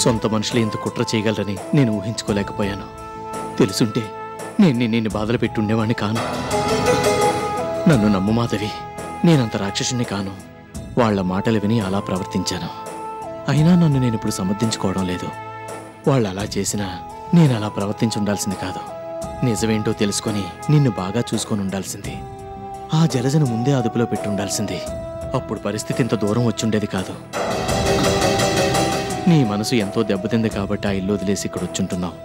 సొంత మనుషులు ఇంత కుట్ర చేయగలరని నేను ఊహించుకోలేకపోయాను. తెలుసుంటే నేను నిన్ను బాధలు పెట్టి ఉండేవాణ్ణి కాను. నన్ను నమ్ము మాధవి, నేనంత రాక్షసుని కాను. వాళ్ల మాటలు విని అలా ప్రవర్తించాను. అయినా నన్ను నేనిప్పుడు సమర్థించుకోవడం లేదు. వాళ్ళు అలా చేసినా నేను అలా ప్రవర్తించి ఉండాల్సింది కాదు. నిజమేంటో తెలుసుకొని నిన్ను బాగా చూసుకొని ఉండాల్సింది. ఆ జలజను ముందే అదుపులో పెట్టి ఉండాల్సింది. అప్పుడు పరిస్థితి ఇంత దూరం వచ్చుండేది కాదు. నీ మనసు ఎంతో దెబ్బతింది కాబట్టి ఆ ఇల్లు వదిలేసి ఇక్కడ వచ్చుంటున్నావు.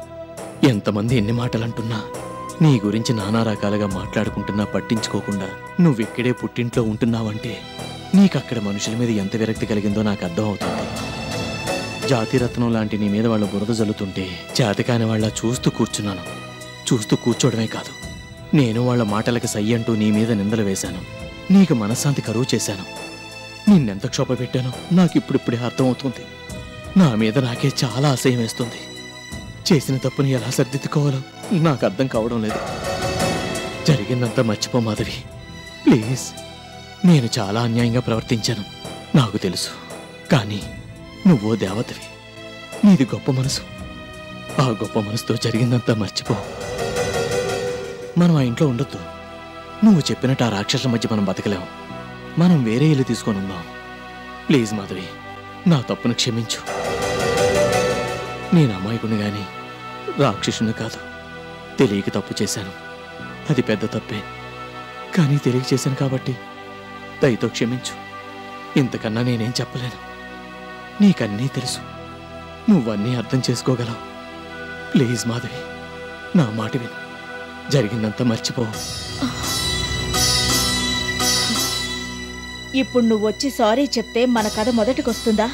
ఎంతమంది ఎన్ని మాటలంటున్నా, నీ గురించి నానా రకాలుగా మాట్లాడుకుంటున్నా పట్టించుకోకుండా నువ్విక్కడే పుట్టింట్లో ఉంటున్నావంటే నీకక్కడ మనుషుల మీద ఎంత విరక్తి కలిగిందో నాకు అర్థం అవుతుంది. జాతిరత్నం లాంటి నీ మీద వాళ్ళ బురద జల్లుతుంటే చేతకాని వాళ్ళ చూస్తూ కూర్చున్నాను. చూస్తూ కూర్చోవడమే కాదు, నేను వాళ్ళ మాటలకి సై అంటూ నీ మీద నిందలు వేశాను. నీకు మనశ్శాంతి కరువు చేశాను. నిన్నెంత క్షోభ పెట్టానో నాకిప్పుడిప్పుడే అర్థమవుతుంది. నా మీద నాకే చాలా అసహ్యం వేస్తుంది. చేసిన తప్పుని ఎలా సర్దిద్దుకోవాలో నాకు అర్థం కావడం లేదు. జరిగిందంతా మర్చిపో మాధవి, ప్లీజ్. నేను చాలా అన్యాయంగా ప్రవర్తించాను, నాకు తెలుసు. కానీ నువ్వో దేవతవి, నీది గొప్ప మనసు. ఆ గొప్ప మనసుతో జరిగిందంతా మర్చిపో. మనం ఆ ఇంట్లో ఉండొద్దు. నువ్వు చెప్పినట్టు ఆ రాక్షసుల మధ్య మనం బతకలేము. మనం వేరే ఇల్లు తీసుకొని ఉందాం. ప్లీజ్ మాధవి, నా తప్పును క్షమించు. నేను అమాయకుని గాని రాక్షసుని కాదు. తెలియక తప్పు చేశాను, అది పెద్ద తప్పే. కానీ తెలియక చేశాను కాబట్టి దయతో క్షమించు. ఇంతకన్నా నేనేం చెప్పలేను. నీకన్నీ తెలుసు, నువ్వన్నీ అర్థం చేసుకోగలవు. ప్లీజ్ మాధవి, నా మాట విను. జరిగిందంతా మర్చిపో. ఇప్పుడు నువ్వు వచ్చి సారీ చెప్తే మన కథ మొదటికొస్తుందా?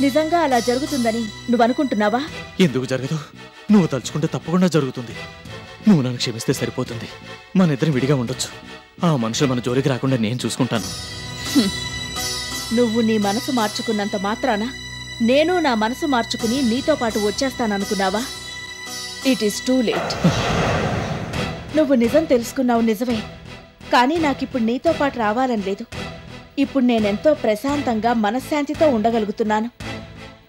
నిజంగా అలా జరుగుతుందని నువ్వు అనుకుంటున్నావా? ఎందుకు జరగదు? నువ్వు తలుచుకుంటే తప్పకుండా జరుగుతుంది. నువ్వు నన్ను క్షమిస్తే సరిపోతుంది. మన ఇద్దరం విడిగా ఉండొచ్చు. ఆ మనుషులు మన జోలికి రాకుండా నేను చూసుకుంటాను. నువ్వు నీ మనసు మార్చుకున్నంత మాత్రాన నేను నా మనసు మార్చుకుని నీతో పాటు వచ్చేస్తాననుకున్నావా? It is too late. నువ్వు నిజం తెలుసుకున్నావు నిజమే, కానీ నాకిప్పుడు నీతో పాటు రావాలని లేదు. ఇప్పుడు నేనెంతో ప్రశాంతంగా మనశ్శాంతితో ఉండగలుగుతున్నాను.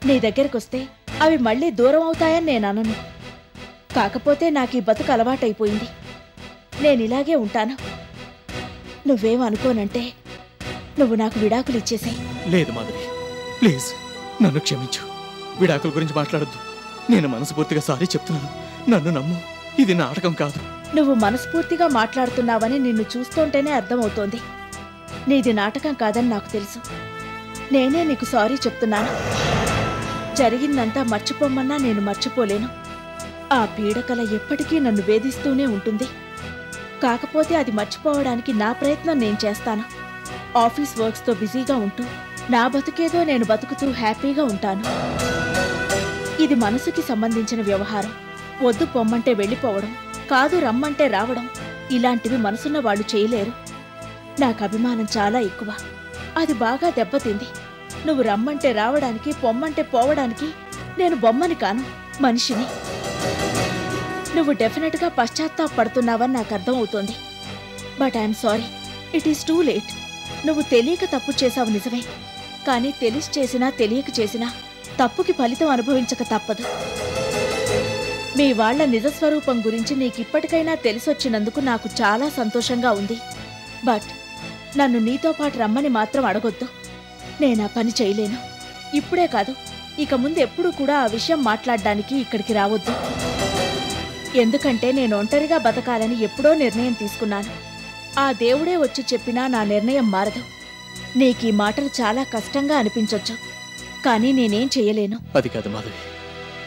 నీ దగ్గరకొస్తే అవి మళ్ళీ దూరం అవుతాయని నేను అనను. కాకపోతే నాకు ఈ బతుకు అలవాటైపోయింది. నేనిలాగే ఉంటాను. నువ్వేం అనుకోనంటే నువ్వు నాకు విడాకులు ఇచ్చేసాయి. లేదు మాధవి, ప్లీజ్ నన్ను క్షమించు. విడాకుల గురించి మాట్లాడొద్దు. నేను మనస్ఫూర్తిగా సారీ చెప్తున్నాను. నన్ను నమ్ము, ఇది నాటకం కాదు. నువ్వు మనస్ఫూర్తిగా మాట్లాడుతున్నావని నిన్ను చూస్తుంటేనే అర్థమవుతోంది. నీది నాటకం కాదని నాకు తెలుసు. నేనే నీకు సారీ చెప్తున్నాను. జరిగిందంతా మర్చిపోమన్నా నేను మర్చిపోలేను. ఆ పీడకల ఎప్పటికీ నన్ను వేధిస్తూనే ఉంటుంది. కాకపోతే అది మర్చిపోవడానికి నా ప్రయత్నం నేను చేస్తాను. ఆఫీస్ వర్క్స్తో బిజీగా ఉంటూ నా బతుకేదో నేను బతుకుతూ హ్యాపీగా ఉంటాను. ఇది మనసుకి సంబంధించిన వ్యవహారం. వద్దు పొమ్మంటే వెళ్ళిపోవడం, కాదు రమ్మంటే రావడం, ఇలాంటివి మనసున్న వాళ్ళు చేయలేరు. నాకు అభిమానం చాలా ఎక్కువ. అది బాగా దెబ్బతింది. నువ్వు రమ్మంటే రావడానికి, పొమ్మంటే పోవడానికి నేను బొమ్మని కాను, మనిషిని. నువ్వు డెఫినెట్గా పశ్చాత్తాపడుతున్నావని నాకు అర్థమవుతోంది. But I'm sorry, it is too late. నువ్వు తెలియక తప్పు చేశావు నిజమే, కానీ తెలిసి చేసినా తెలియక చేసినా తప్పుకి ఫలితం అనుభవించక తప్పదు. మీ వాళ్ల నిజస్వరూపం గురించి నీకిప్పటికైనా తెలిసొచ్చినందుకు నాకు చాలా సంతోషంగా ఉంది. బట్ నన్ను నీతో పాటు రమ్మని మాత్రం అడగొద్దు. నేనా పని చేయలేను. ఇప్పుడే కాదు, ఇక ముందు ఎప్పుడూ కూడా ఆ విషయం మాట్లాడడానికి ఇక్కడికి రావద్దు. ఎందుకంటే నేను ఒంటరిగా బతకాలని ఎప్పుడో నిర్ణయం తీసుకున్నాను. ఆ దేవుడే వచ్చి చెప్పినా నా నిర్ణయం మారదు. నీకీ మాటలు చాలా కష్టంగా అనిపించొచ్చు, కానీ నేనేం చెయ్యలేను. అది కాదు మాధవి,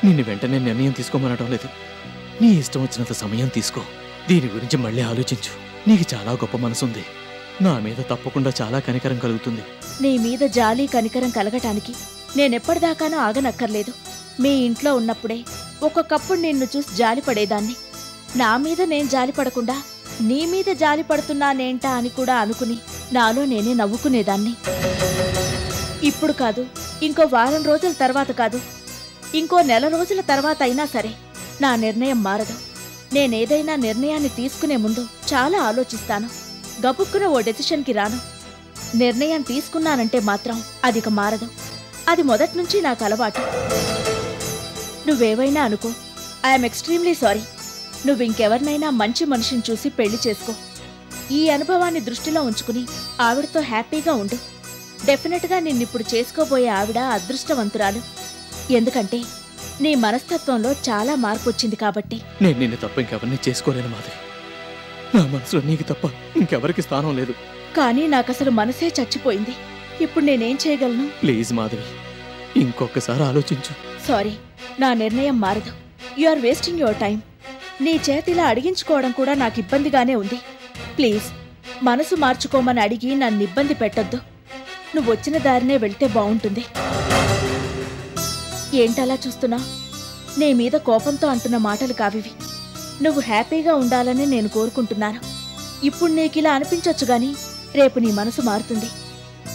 నిన్ను వెంటనే నిర్ణయం తీసుకోమనడం లేదు. నీ ఇష్టం వచ్చినంత సమయం తీసుకో. దీని గురించి మళ్ళీ ఆలోచించు. నీకు చాలా గొప్ప మనసుంది. నా మీద తప్పకుండా చాలా కనికరం కలుగుతుంది. నీ మీద జాలి కనికరం కలగటానికి నేనెప్పటిదాకానో ఆగనక్కర్లేదు. మీ ఇంట్లో ఉన్నప్పుడే ఒక్కొక్కప్పుడు నిన్ను చూసి జాలిపడేదాన్ని. నా మీద నేను జాలిపడకుండా నీ మీద జాలి పడుతున్నానేంటా అని కూడా అనుకుని నాలో నేనే నవ్వుకునేదాన్ని. ఇప్పుడు కాదు, ఇంకో వారం రోజుల తర్వాత కాదు, ఇంకో నెల రోజుల తర్వాత అయినా సరే నా నిర్ణయం మారదు. నేనేదైనా నిర్ణయాన్ని తీసుకునే ముందు చాలా ఆలోచిస్తాను. గబుక్కున ఓ డెసిషన్కి రాను. నిర్ణయం తీసుకున్నానంటే మాత్రం అదిక మారదు. అది మొదట్నుంచి నాకు అలవాటు. నువ్వేవైనా అనుకో, ఐఎమ్ ఎక్స్ట్రీమ్లీ సారీ. నువ్వు ఇంకెవరినైనా మంచి మనిషిని చూసి పెళ్లి చేసుకో. ఈ అనుభవాన్ని దృష్టిలో ఉంచుకుని ఆవిడతో హ్యాపీగా ఉండు. డెఫినెట్గా నిన్నిప్పుడు చేసుకోబోయే ఆవిడ అదృష్టవంతురాలు. ఎందుకంటే నీ మనస్తత్వంలో చాలా మార్పు వచ్చింది కాబట్టి. నేను నిన్ను తప్ప ఇంకెవరిని చేసుకోలేను మాధవి. నా మనసులో నీకు తప్ప ఇంకెవరికి స్థానం లేదు. కానీ నాకసలు మనసే చచ్చిపోయింది. ఇప్పుడు నేనేం చేయగలను? ప్లీజ్ మాధవి, ఇంకొకసారి ఆలోచించు. సారీ, నా నిర్ణయం మారదు. You are wasting your time. నీ చేతిలా అడిగించుకోవడం కూడా నాకు ఇబ్బందిగానే ఉంది. ప్లీజ్ మనసు మార్చుకోమని అడిగి నన్ను ఇబ్బంది పెట్టొద్దు. నువ్వు వచ్చిన దారినే వెళ్తే బావుంటుంది. ఏంటలా చూస్తున్నా? నీ మీద కోపంతో అంటున్న మాటలు కావివి. నువ్వు హ్యాపీగా ఉండాలని నేను కోరుకుంటున్నాను. ఇప్పుడు నీకిలా అనిపించొచ్చు గాని రేపు నీ మనసు మారుతుంది.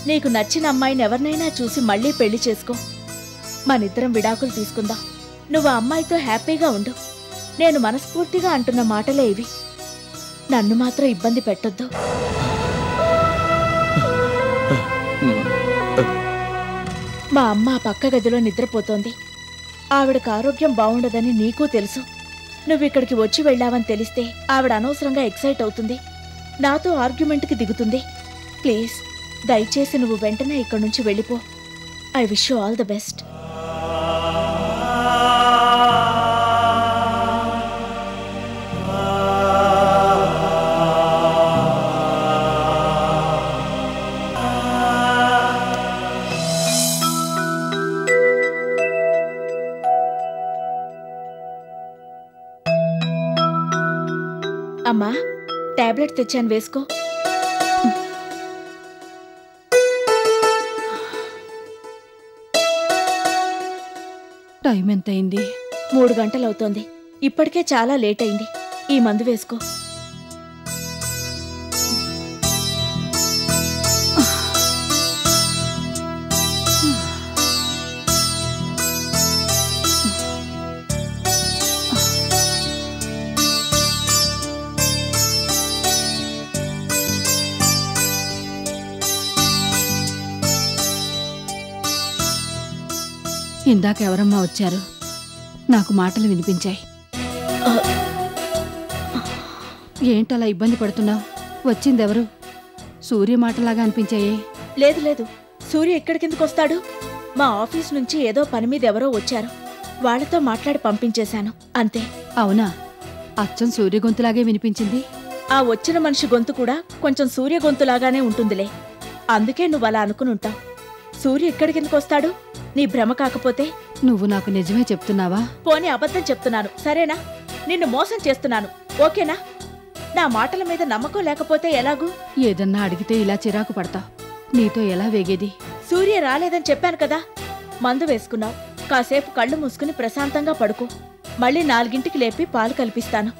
నీకు నచ్చిన అమ్మాయిని ఎవరినైనా చూసి మళ్ళీ పెళ్లి చేసుకో. మనిద్దరం విడాకులు తీసుకుందాం. నువ్వు ఆ అమ్మాయితో హ్యాపీగా ఉండు. నేను మనస్ఫూర్తిగా అంటున్న మాటలే ఇవి. నన్ను మాత్రం ఇబ్బంది పెట్టొద్దు. మా అమ్మ పక్క గదిలో నిద్రపోతోంది. ఆవిడకు ఆరోగ్యం బావుండదని నీకూ తెలుసు. నువ్విక్కడికి వచ్చి వెళ్ళావని తెలిస్తే ఆవిడ అనవసరంగా ఎక్సైట్ అవుతుంది. నాతో ఆర్గ్యుమెంట్కి దిగుతుంది. ప్లీజ్ దయచేసి నువ్వు వెంటనే ఇక్కడి నుంచి వెళ్ళిపో. I wish you all the best. అమ్మా, టాబ్లెట్ తెచ్చాను, వేసుకో. టైం ఎంతయింది? 3 గంటలవుతోంది. ఇప్పటికే చాలా లేట్ అయింది. ఈ మందు వేసుకో. ఇందాక ఎవరమ్మా వచ్చారు? నాకు మాటలు వినిపించాయి. ఏంటలా ఇబ్బంది పడుతున్నావు? వచ్చిందెవరు? సూర్య మాటలాగా అనిపించాయే. లేదు లేదు, సూర్య ఎక్కడికిందుకు వస్తాడు? మా ఆఫీస్ నుంచి ఏదో పని మీద ఎవరో వచ్చారు. వాళ్లతో మాట్లాడి పంపించేశాను, అంతే. అవునా? అచ్చం సూర్య గొంతులాగే వినిపించింది. ఆ వచ్చిన మనిషి గొంతు కూడా కొంచెం సూర్య గొంతులాగానే ఉంటుందిలే. అందుకే నువ్వలా అనుకునుంటావు. సూర్య ఎక్కడికిందుకు వస్తాడు? నీ భ్రమ కాకపోతే. నువ్వు నాకు నిజమే చెప్తున్నావా? పోనీ అబద్ధం చెప్తున్నాను, సరేనా? నిన్ను మోసం చేస్తున్నాను, ఓకేనా? నా మాటల మీద నమ్మకం లేకపోతే ఎలాగూ? ఏదన్నా అడిగితే ఇలా చిరాకు పడతావు. నీతో ఎలా వేగేది? సూర్య రాలేదని చెప్పాను కదా. మందు వేసుకున్నావు. కాసేపు కళ్ళు మూసుకుని ప్రశాంతంగా పడుకో. మళ్ళీ 4ంటికి లేపి పాలు కల్పిస్తాను.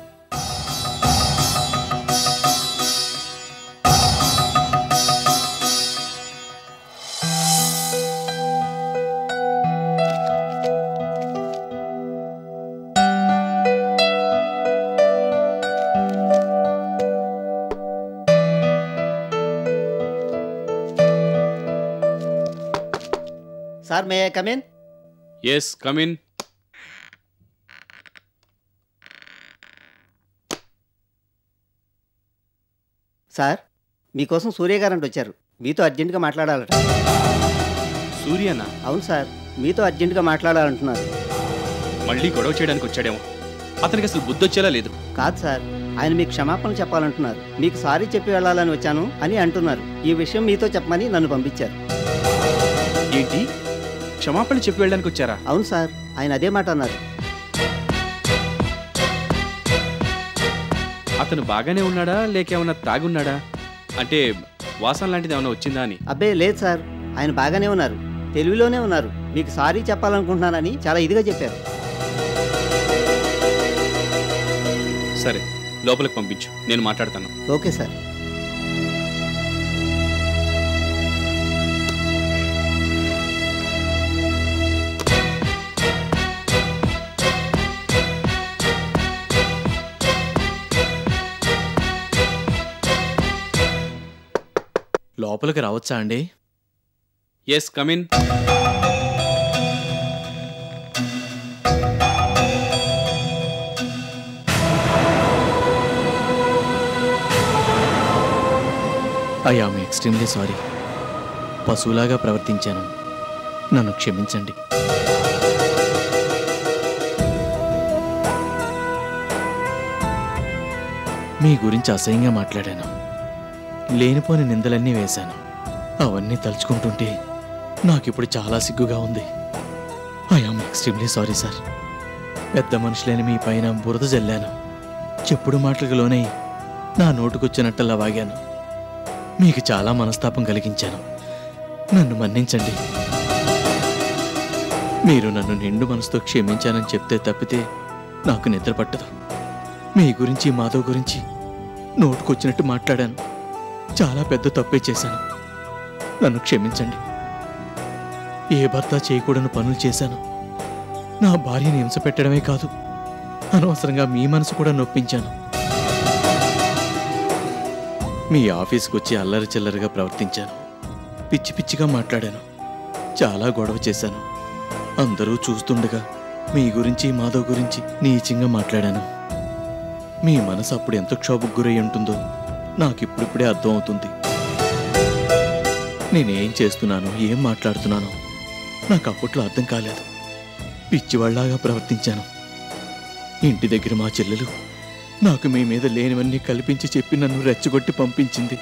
Sir, may I come in? Yes, come in. Sir, మీకోసం సూర్య గారు వచ్చారు. మీతో అర్జెంటుగా మాట్లాడాలట. సూర్యనా? అవును సార్, మీతో అర్జెంటుగా మాట్లాడాలంటున్నారు. మళ్ళీ గొడవ చేయడానికి వచ్చాడేమో. అతనికి అసలు బుద్ధొచ్చేలా లేదు. కాదు సార్, ఆయన మీకు క్షమాపణలు చెప్పాలంటున్నారు. మీకు సారీ చెప్పి వెళ్ళాలని వచ్చాను అని అంటున్నారు. ఈ విషయం మీతో చెప్పమని నన్ను పంపించారు. ఏంటి? క్షమాపణ చెప్పి వెళ్ళడానికి వచ్చారా? అవును సార్, ఆయన అదే మాట అన్నారు. అతను బాగానే ఉన్నాడా లేకేమన్నా తాగున్నాడా? అంటే వాసన లాంటిది ఏమైనా వచ్చిందా అని. అబ్బే లేదు సార్, ఆయన బాగానే ఉన్నారు, తెలివిలోనే ఉన్నారు. మీకు సారీ చెప్పాలనుకుంటున్నానని చాలా ఇదిగా చెప్పారు. సరే, లోపలికి పంపించు, నేను మాట్లాడతాను. Okay sir. లోపలికి రావచ్చా అండి? Yes, come in. I am extremely sorry. పశువులాగా ప్రవర్తించాను, నన్ను క్షమించండి. మీ గురించి అసహ్యంగా మాట్లాడాను, లేనిపోని నిందలన్నీ వేశాను. అవన్నీ తలుచుకుంటుంటే నాకిప్పుడు చాలా సిగ్గుగా ఉంది. I am extremely sorry sir. పెద్ద మనుషులని మీ పైన బురద జల్లాను, చెప్పుడు మాటలకు లోనై నా నోటుకొచ్చినట్టల్లా వాగాను. మీకు చాలా మనస్తాపం కలిగించాను, నన్ను మన్నించండి. మీరు నన్ను నిండు మనసుతో క్షమించానని చెప్తే తప్పితే నాకు నిద్ర పట్టదు. మీ గురించి మాధవ్ గురించి నోటుకొచ్చినట్టు మాట్లాడాను, చాలా పెద్ద తప్పే చేశాను, నన్ను క్షమించండి. ఏ భర్త చేయకూడని పనులు చేశాను. నా భార్యని హింస పెట్టడమే కాదు, అనవసరంగా మీ మనసు కూడా నొప్పించాను. మీ ఆఫీస్కి వచ్చి అల్లరి చిల్లరిగా ప్రవర్తించాను, పిచ్చి పిచ్చిగా మాట్లాడాను, చాలా గొడవ చేశాను. అందరూ చూస్తుండగా మీ గురించి మాధవ్ గురించి నీచంగా మాట్లాడాను. మీ మనసు అప్పుడు ఎంత క్షోభకు గురై ఉంటుందో నాకిప్పుడిప్పుడే అర్థం అవుతుంది. నేనేం చేస్తున్నానో ఏం మాట్లాడుతున్నానో నాకు అప్పట్లో అర్థం కాలేదు. పిచ్చివాళ్లాగా ప్రవర్తించాను. ఇంటి దగ్గర మా చెల్లెలు నాకు మీ మీద లేనివన్నీ కల్పించి చెప్పి నన్ను రెచ్చగొట్టి పంపించింది.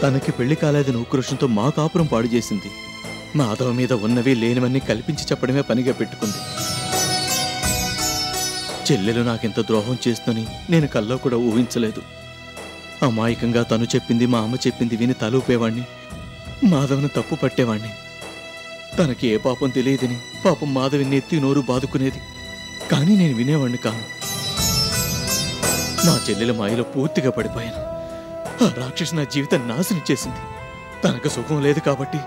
తనకి పెళ్లి కాలేదని ఉక్రోషంతో మా కాపురం పాడు చేసింది. మాధవ్ మీద ఉన్నవి లేనివన్నీ కల్పించి చెప్పడమే పనిగా పెట్టుకుంది. చెల్లెలు నాకెంత ద్రోహం చేస్తుందని నేను కల్లో కూడా ఊహించలేదు. అమాయకంగా తను చెప్పింది మా అమ్మ చెప్పింది విని తలూపేవాణ్ణి, మాధవ్ను తప్పు పట్టేవాణ్ణి. తనకి ఏ పాపం తెలియదని పాపం మాధవిని ఎత్తి నోరు బాదుకునేది, కానీ నేను వినేవాణ్ణి కాను. మా చెల్లెల మాయలో పూర్తిగా పడిపోయాను. ఆ రాక్షసి నా జీవితాన్ని నాశనం చేసింది. తనకు సుఖం లేదు కాబట్టి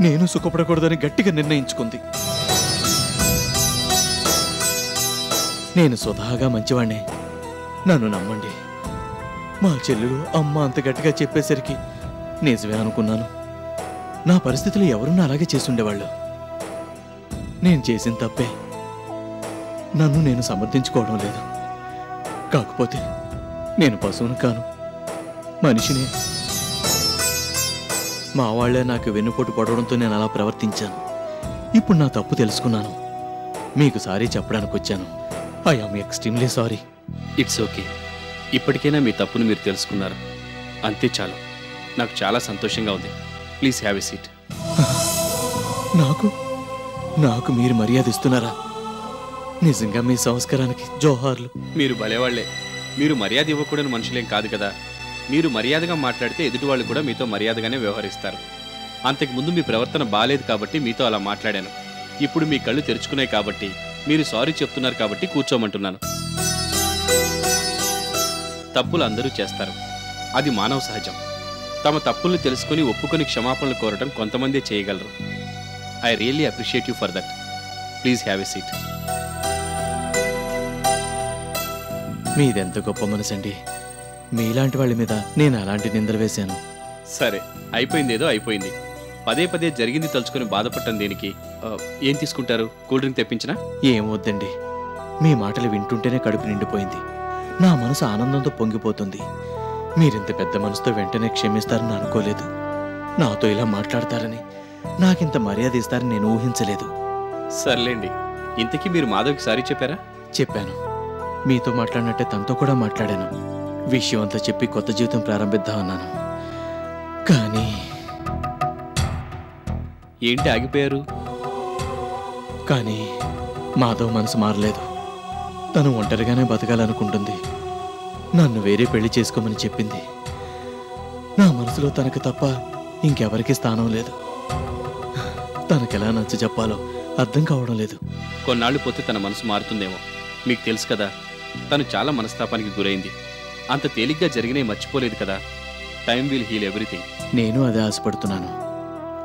నేను సుఖపడకూడదని గట్టిగా నిర్ణయించుకుంది. నేను స్వతహాగా మంచివాణ్ణే, నన్ను నమ్మండి. మా చెల్లెలు అమ్మ అంత గట్టిగా చెప్పేసరికి నిజమే అనుకున్నాను. నా పరిస్థితులు ఎవరున్నా అలాగే చేసుండేవాళ్ళు. నేను చేసిన తప్పే, నన్ను నేను సమర్థించుకోవడం లేదు. కాకపోతే నేను పశువును కాను, మనిషినే. మా వాళ్లే నాకు వెన్నుపోటు పడడంతో నేను అలా ప్రవర్తించాను. ఇప్పుడు నా తప్పు తెలుసుకున్నాను, మీకు సారీ చెప్పడానికి వచ్చాను. I am extremely sorry. It's okay. ఇప్పటికైనా మీ తప్పును మీరు తెలుసుకున్నారు, అంతే చాలు. నాకు చాలా సంతోషంగా ఉంది. Please have a seat. నాకు మీరు మర్యాద ఇస్తున్నారా? నిజంగా మీ సంస్కారానికి జోహార్లు. మీరు భలేవాళ్లే. మీరు మర్యాద ఇవ్వకూడని మనుషులేం కాదు కదా. మీరు మర్యాదగా మాట్లాడితే ఎదుటి వాళ్ళు కూడా మీతో మర్యాదగానే వ్యవహరిస్తారు. అంతకుముందు మీ ప్రవర్తన బాలేదు కాబట్టి మీతో అలా మాట్లాడాను. ఇప్పుడు మీ కళ్ళు తెరుచుకున్నాయి కాబట్టి, మీరు సారీ చెప్తున్నారు కాబట్టి కూర్చోమంటున్నాను. తప్పులు అందరూ చేస్తారు, అది మానవ సహజం. తమ తప్పుల్ని తెలుసుకుని ఒప్పుకొని క్షమాపణలు కోరటం కొంతమందే చేయగలరు. I really appreciate you for that. Please have a seat. మీదెంత గొప్ప మనసండి. మీలాంటి వాళ్ళ మీద నేను అలాంటి నిందలు వేశాను. సరే, అయిపోయిందేదో అయిపోయింది. పదే పదే జరిగింది తలుచుకొని బాధపడటం దేనికి? ఏం తీసుకుంటారు? కూల్ డ్రింక్ తెప్పించినా? ఏం వద్దండి, మీ మాటలు వింటుంటేనే కడుపు నిండిపోయింది. నా మనసు ఆనందంతో పొంగిపోతుంది. మీరింత పెద్ద మనసుతో వెంటనే క్షమిస్తారని అనుకోలేదు. నాతో ఇలా మాట్లాడతారని, నాకింత మర్యాద ఇస్తారని నేను ఊహించలేదు. సర్లేండి. ఇంతకీ మీరు మాధవ్కి సారీ చెప్పారా? చెప్పాను. మీతో మాట్లాడినట్టే తనతో కూడా మాట్లాడాను. విషయం అంతా చెప్పి కొత్త జీవితం ప్రారంభిద్దామన్నాను. కానీ ఏంటి ఆగిపోయారు? కానీ మాధవ్ మనసు మారలేదు. తను ఒంటరిగానే బతకాలనుకుంటుంది. నన్ను వేరే పెళ్లి చేసుకోమని చెప్పింది. నా మనసులో తనకు తప్ప ఇంకెవరికి స్థానం లేదు. తనకెలా నచ్చ చెప్పాలో అర్థం కావడం లేదు. కొన్నాళ్ళు పోతే తన మనసు మారుతుందేమో. మీకు తెలుసు కదా, తను చాలా మనస్తాపానికి గురైంది. అంత తేలిగ్గా జరిగినే మర్చిపోలేదు కదా. Time will heal everything. నేను అదే ఆశపడుతున్నాను.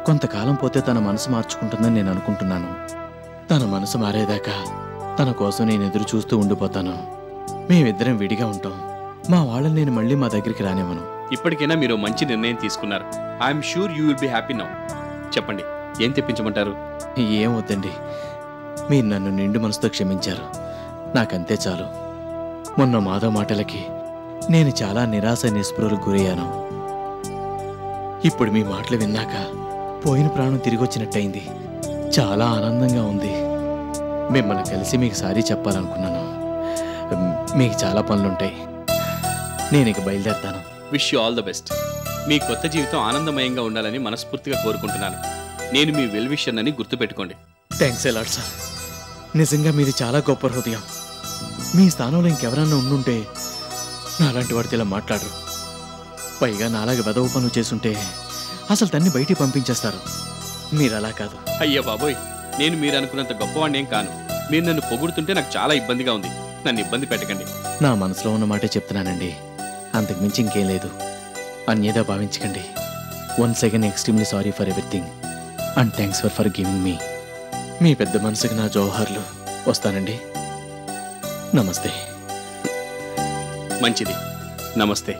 కొంతకాలం పోతే తన మనసు మార్చుకుంటుందని నేను అనుకుంటున్నాను. తన మనసు మారేదాకా తన కోసం నేను ఎదురు చూస్తూ ఉండిపోతాను. మేమిద్దరం విడిగా ఉంటాం. మా వాళ్ళని నేను మళ్ళీ మా దగ్గరికి రానివ్వను. ఇప్పటికైనా మీరు మంచి నిర్ణయం తీసుకున్నారు. I'm sure you will be happy now. చెప్పండి, ఏం తెప్పించమంటారు? ఏం వద్దండి, మీరు నన్ను నిండు మనసుతో క్షమించారు, నాకంతే చాలు. మొన్న మాధవ్ మాటలకి నేను చాలా నిరాశ నిస్పృహలకు గురయ్యాను. ఇప్పుడు మీ మాటలు విన్నాక పోయిన ప్రాణం తిరిగి వచ్చినట్టయింది. చాలా ఆనందంగా ఉంది. మిమ్మల్ని కలిసి మీకు సారీ చెప్పాలనుకున్నాను. మీకు చాలా పనులుంటాయి. నేను ఇక బయలుదేరుతాను. Wish you all the best. మీ కొత్త జీవితం ఆనందమయంగా ఉండాలని మనస్ఫూర్తిగా కోరుకుంటున్నాను. నేను మీ వెల్ విషర్ అని గుర్తుపెట్టుకోండి. Thanks allot sir. నిజంగా మీది చాలా గొప్ప హృదయం. మీ స్థానంలో ఇంకెవరన్నా ఉండుంటే నాలాంటి వాడితో ఇలా మాట్లాడరు. పైగా నాలాగే వెదవ పనులు చేసుంటే అసలు తన్ని బయటికి పంపించేస్తారు. మీరు అలా కాదు. అయ్యా బాబోయ్, నేను మీరు అనుకున్నంత గొప్పవాడిని ఏం కాను. మీరు నన్ను పొగుడుతుంటే నాకు చాలా ఇబ్బందిగా ఉంది. నన్ను ఇబ్బంది పెట్టకండి. నా మనసులో ఉన్న మాటే చెప్తున్నానండి. అంతకు మించి ఇంకేం లేదు. అన్యదా భావించకండి. Once again extremely sorry for everything and thanks for giving me. మీ పెద్ద మనసుకి నా జోహార్లు. వస్తానండి. నమస్తే. మంచిది. నమస్తే.